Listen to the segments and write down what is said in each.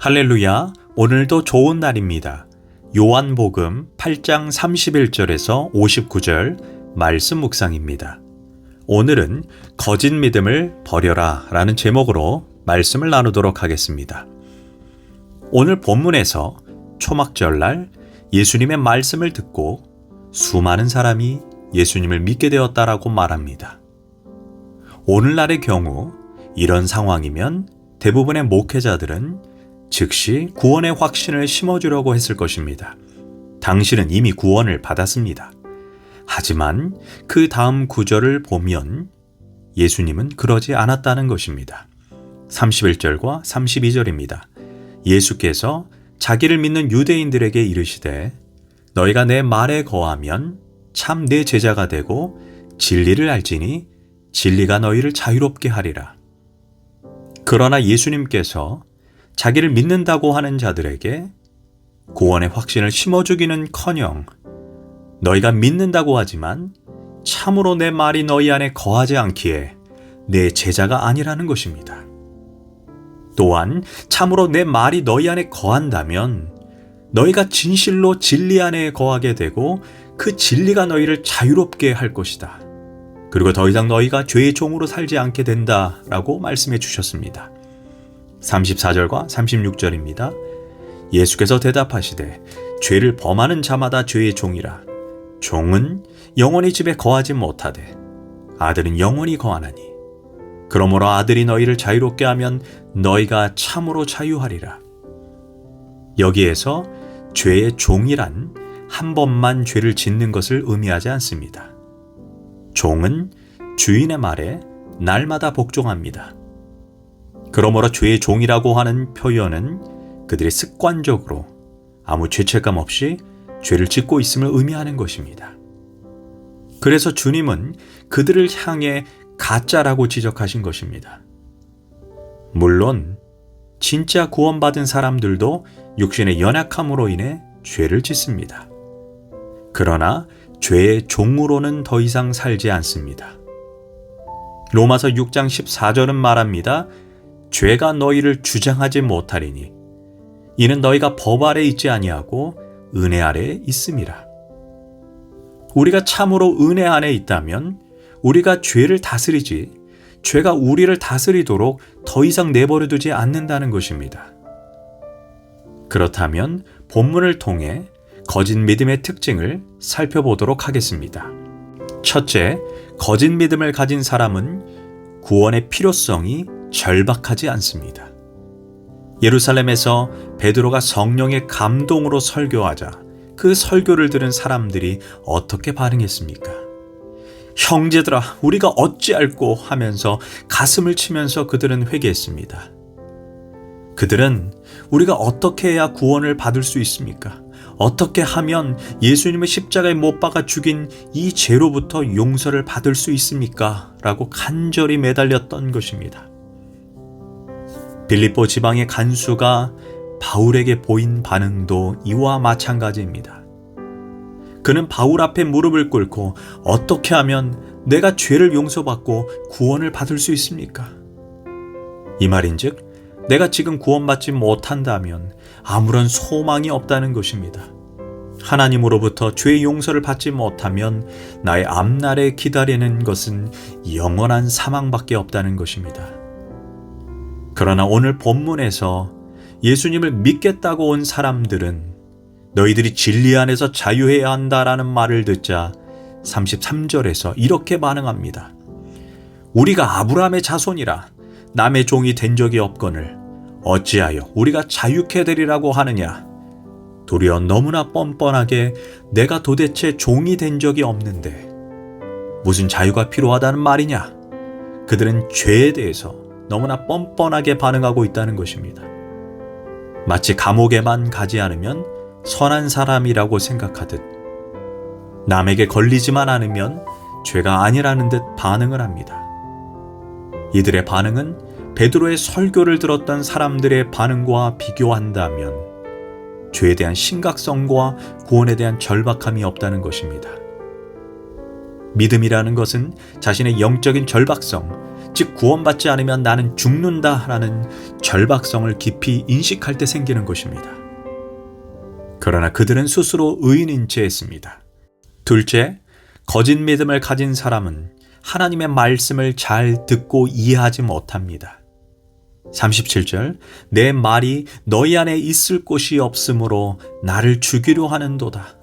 할렐루야, 오늘도 좋은 날입니다. 요한복음 8장 31절에서 59절 말씀 묵상입니다. 오늘은 거짓 믿음을 버려라 라는 제목으로 말씀을 나누도록 하겠습니다. 오늘 본문에서 초막절날 예수님의 말씀을 듣고 수많은 사람이 예수님을 믿게 되었다라고 말합니다. 오늘날의 경우 이런 상황이면 대부분의 목회자들은 즉시 구원의 확신을 심어주려고 했을 것입니다. 당신은 이미 구원을 받았습니다. 하지만 그 다음 구절을 보면 예수님은 그러지 않았다는 것입니다. 31절과 32절입니다. 예수께서 자기를 믿는 유대인들에게 이르시되 너희가 내 말에 거하면 참 내 제자가 되고 진리를 알지니 진리가 너희를 자유롭게 하리라. 그러나 예수님께서 자기를 믿는다고 하는 자들에게 구원의 확신을 심어주기는커녕 너희가 믿는다고 하지만 참으로 내 말이 너희 안에 거하지 않기에 내 제자가 아니라는 것입니다. 또한 참으로 내 말이 너희 안에 거한다면 너희가 진실로 진리 안에 거하게 되고 그 진리가 너희를 자유롭게 할 것이다. 그리고 더 이상 너희가 죄의 종으로 살지 않게 된다라고 말씀해 주셨습니다. 34절과 36절입니다. 예수께서 대답하시되 죄를 범하는 자마다 죄의 종이라. 종은 영원히 집에 거하지 못하되 아들은 영원히 거하나니. 그러므로 아들이 너희를 자유롭게 하면 너희가 참으로 자유하리라. 여기에서 죄의 종이란 한 번만 죄를 짓는 것을 의미하지 않습니다. 종은 주인의 말에 날마다 복종합니다. 그러므로 죄의 종이라고 하는 표현은 그들이 습관적으로 아무 죄책감 없이 죄를 짓고 있음을 의미하는 것입니다. 그래서 주님은 그들을 향해 가짜라고 지적하신 것입니다. 물론 진짜 구원받은 사람들도 육신의 연약함으로 인해 죄를 짓습니다. 그러나 죄의 종으로는 더 이상 살지 않습니다. 로마서 6장 14절은 말합니다. 죄가 너희를 주장하지 못하리니 이는 너희가 법 아래 있지 아니하고 은혜 아래 있음이라. 우리가 참으로 은혜 안에 있다면 우리가 죄를 다스리지 죄가 우리를 다스리도록 더 이상 내버려두지 않는다는 것입니다. 그렇다면 본문을 통해 거짓 믿음의 특징을 살펴보도록 하겠습니다. 첫째, 거짓 믿음을 가진 사람은 구원의 필요성이 절박하지 않습니다. 예루살렘에서 베드로가 성령의 감동으로 설교하자 그 설교를 들은 사람들이 어떻게 반응했습니까? 형제들아, 우리가 어찌할꼬 하면서 가슴을 치면서 그들은 회개했습니다. 그들은 우리가 어떻게 해야 구원을 받을 수 있습니까? 어떻게 하면 예수님을 십자가에 못 박아 죽인 이 죄로부터 용서를 받을 수 있습니까? 라고 간절히 매달렸던 것입니다. 빌립보 지방의 간수가 바울에게 보인 반응도 이와 마찬가지입니다. 그는 바울 앞에 무릎을 꿇고 어떻게 하면 내가 죄를 용서받고 구원을 받을 수 있습니까? 이 말인즉 내가 지금 구원받지 못한다면 아무런 소망이 없다는 것입니다. 하나님으로부터 죄의 용서를 받지 못하면 나의 앞날에 기다리는 것은 영원한 사망밖에 없다는 것입니다. 그러나 오늘 본문에서 예수님을 믿겠다고 온 사람들은 너희들이 진리 안에서 자유해야 한다라는 말을 듣자 33절에서 이렇게 반응합니다. 우리가 아브라함의 자손이라 남의 종이 된 적이 없거늘 어찌하여 우리가 자유케 되리라고 하느냐. 도리어 너무나 뻔뻔하게 내가 도대체 종이 된 적이 없는데 무슨 자유가 필요하다는 말이냐. 그들은 죄에 대해서 너무나 뻔뻔하게 반응하고 있다는 것입니다. 마치 감옥에만 가지 않으면 선한 사람이라고 생각하듯 남에게 걸리지만 않으면 죄가 아니라는 듯 반응을 합니다. 이들의 반응은 베드로의 설교를 들었던 사람들의 반응과 비교한다면 죄에 대한 심각성과 구원에 대한 절박함이 없다는 것입니다. 믿음이라는 것은 자신의 영적인 절박성, 즉 구원받지 않으면 나는 죽는다라는 절박성을 깊이 인식할 때 생기는 것입니다. 그러나 그들은 스스로 의인인 채 했습니다. 둘째, 거짓 믿음을 가진 사람은 하나님의 말씀을 잘 듣고 이해하지 못합니다. 37절, 내 말이 너희 안에 있을 곳이 없으므로 나를 죽이려 하는도다.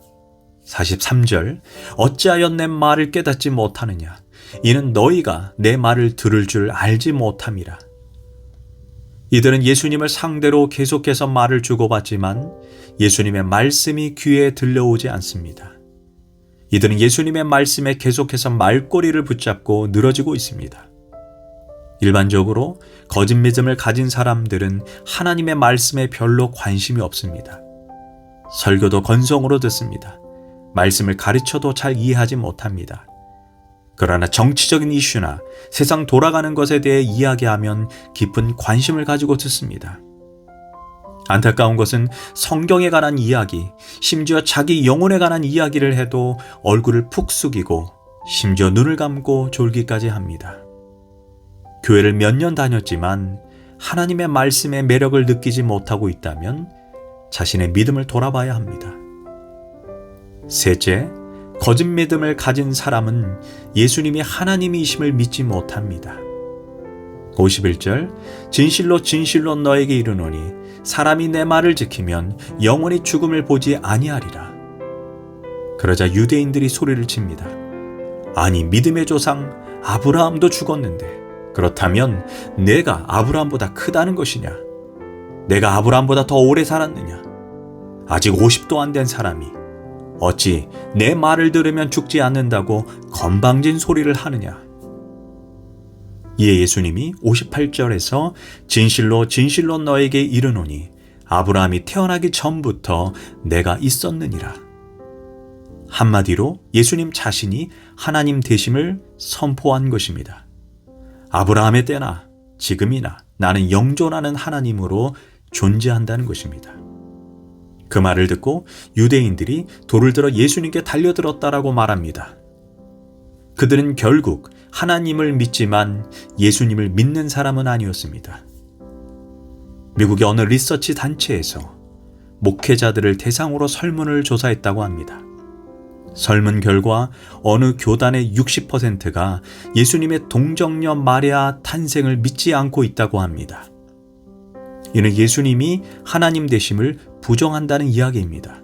43절, 어찌하여 내 말을 깨닫지 못하느냐? 이는 너희가 내 말을 들을 줄 알지 못함이라. 이들은 예수님을 상대로 계속해서 말을 주고받지만 예수님의 말씀이 귀에 들려오지 않습니다. 이들은 예수님의 말씀에 계속해서 말꼬리를 붙잡고 늘어지고 있습니다. 일반적으로 거짓 믿음을 가진 사람들은 하나님의 말씀에 별로 관심이 없습니다. 설교도 건성으로 듣습니다. 말씀을 가르쳐도 잘 이해하지 못합니다. 그러나 정치적인 이슈나 세상 돌아가는 것에 대해 이야기하면 깊은 관심을 가지고 듣습니다. 안타까운 것은 성경에 관한 이야기, 심지어 자기 영혼에 관한 이야기를 해도 얼굴을 푹 숙이고 심지어 눈을 감고 졸기까지 합니다. 교회를 몇 년 다녔지만 하나님의 말씀의 매력을 느끼지 못하고 있다면 자신의 믿음을 돌아봐야 합니다. 셋째, 거짓 믿음을 가진 사람은 예수님이 하나님이심을 믿지 못합니다. 51절, 진실로 진실로 너에게 이르노니 사람이 내 말을 지키면 영원히 죽음을 보지 아니하리라. 그러자 유대인들이 소리를 칩니다. 아니, 믿음의 조상 아브라함도 죽었는데 그렇다면 내가 아브라함보다 크다는 것이냐? 내가 아브라함보다 더 오래 살았느냐? 아직 50도 안 된 사람이 어찌 내 말을 들으면 죽지 않는다고 건방진 소리를 하느냐? 이에 예수님이 58절에서 진실로 진실로 너에게 이르노니 아브라함이 태어나기 전부터 내가 있었느니라. 한마디로 예수님 자신이 하나님 되심을 선포한 것입니다. 아브라함의 때나 지금이나 나는 영존하는 하나님으로 존재한다는 것입니다. 그 말을 듣고 유대인들이 돌을 들어 예수님께 달려들었다라고 말합니다. 그들은 결국 하나님을 믿지만 예수님을 믿는 사람은 아니었습니다. 미국의 어느 리서치 단체에서 목회자들을 대상으로 설문을 조사했다고 합니다. 설문 결과 어느 교단의 60%가 예수님의 동정녀 마리아 탄생을 믿지 않고 있다고 합니다. 이는 예수님이 하나님 되심을 부정한다는 이야기입니다.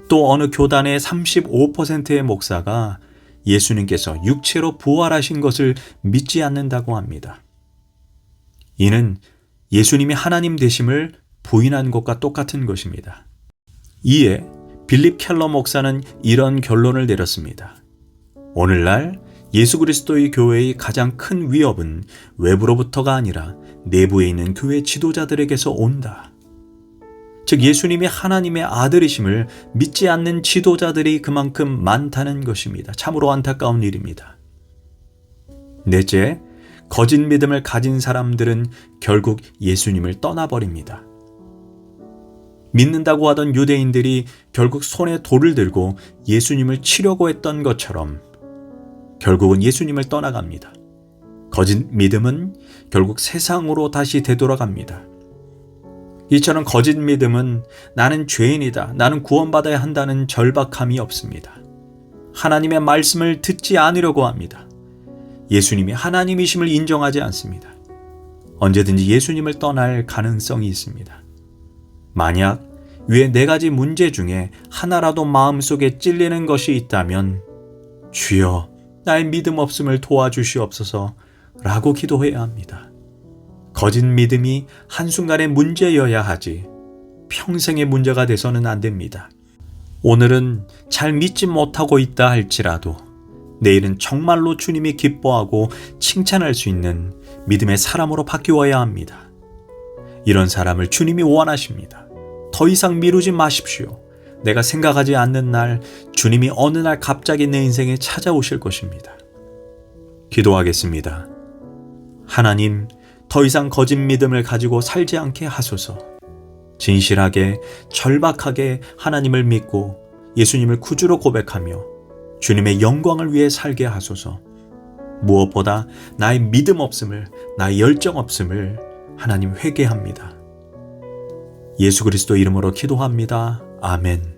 또 어느 교단의 35%의 목사가 예수님께서 육체로 부활하신 것을 믿지 않는다고 합니다. 이는 예수님이 하나님 되심을 부인한 것과 똑같은 것입니다. 이에 빌립 켈러 목사는 이런 결론을 내렸습니다. 오늘날 예수 그리스도의 교회의 가장 큰 위협은 외부로부터가 아니라 내부에 있는 교회 지도자들에게서 온다. 즉 예수님이 하나님의 아들이심을 믿지 않는 지도자들이 그만큼 많다는 것입니다. 참으로 안타까운 일입니다. 넷째, 거짓 믿음을 가진 사람들은 결국 예수님을 떠나버립니다. 믿는다고 하던 유대인들이 결국 손에 돌을 들고 예수님을 치려고 했던 것처럼 결국은 예수님을 떠나갑니다. 거짓 믿음은 결국 세상으로 다시 되돌아갑니다. 이처럼 거짓 믿음은 나는 죄인이다, 나는 구원받아야 한다는 절박함이 없습니다. 하나님의 말씀을 듣지 않으려고 합니다. 예수님이 하나님이심을 인정하지 않습니다. 언제든지 예수님을 떠날 가능성이 있습니다. 만약 위의 4가지 문제 중에 하나라도 마음속에 찔리는 것이 있다면 주여 나의 믿음 없음을 도와주시옵소서 라고 기도해야 합니다. 거짓 믿음이 한순간의 문제여야 하지 평생의 문제가 돼서는 안 됩니다. 오늘은 잘 믿지 못하고 있다 할지라도 내일은 정말로 주님이 기뻐하고 칭찬할 수 있는 믿음의 사람으로 바뀌어야 합니다. 이런 사람을 주님이 원하십니다. 더 이상 미루지 마십시오. 내가 생각하지 않는 날 주님이 어느 날 갑자기 내 인생에 찾아오실 것입니다. 기도하겠습니다. 하나님, 더 이상 거짓 믿음을 가지고 살지 않게 하소서. 진실하게, 절박하게 하나님을 믿고 예수님을 구주로 고백하며 주님의 영광을 위해 살게 하소서. 무엇보다 나의 믿음 없음을, 나의 열정 없음을 하나님 회개합니다. 예수 그리스도 이름으로 기도합니다. 아멘.